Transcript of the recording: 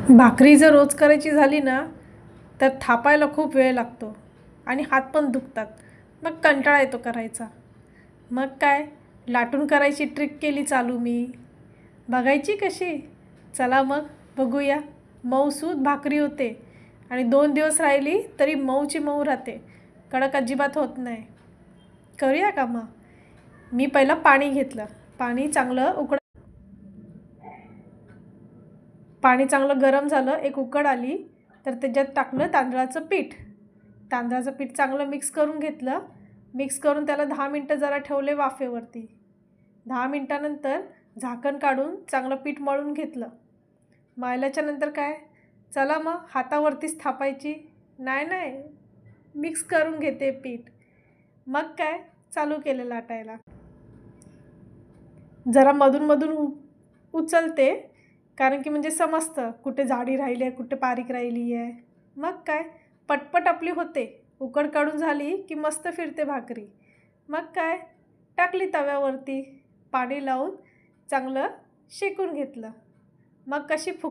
भाकरी जर रोज करायची झाली ना तर थापायला खूप वेळ लागतो आणि हात पण दुखतात. मग कंटाळा येतो करायचा. मग काय, लाटून करायची ट्रिक केली चालू मी. बघायची कशी? चला मग बघूया. मऊसूद भाकरी होते आणि 2 दिवस राहिली तरी मऊची मऊ राहते, कडक अजिबात होत नाही. करूया का मग? मी पहिलं पाणी घेतलं. पाणी चांगलं गरम झालं, एक उकड आली तर त्याच्यात टाकलं तांदळाचं पीठ. तांदळाचं पीठ चांगलं मिक्स करून घेतलं. मिक्स करून त्याला 10 मिनटं जरा ठेवले वाफेवरती. 10 मिनटानंतर झाकण काढून चांगलं पीठ मळून घेतलं. मळल्याच्या नंतर काय, चला मग हातावरतीच थापायची. नाही नाही, मिक्स करून घेते पीठ. मग काय, चालू केलं लाटायला. जरा मधून उचलते, कारण की म्हणजे समजतं कुठे जाडी राहिली आहे, कुठे बारीक राहिली आहे. मग काय, पटपट आपली होते. उकड काढून झाली की मस्त फिरते भाकरी. मग काय, टाकली तव्यावरती, पाणी लावून चांगलं शेकून घेतलं. मग कशी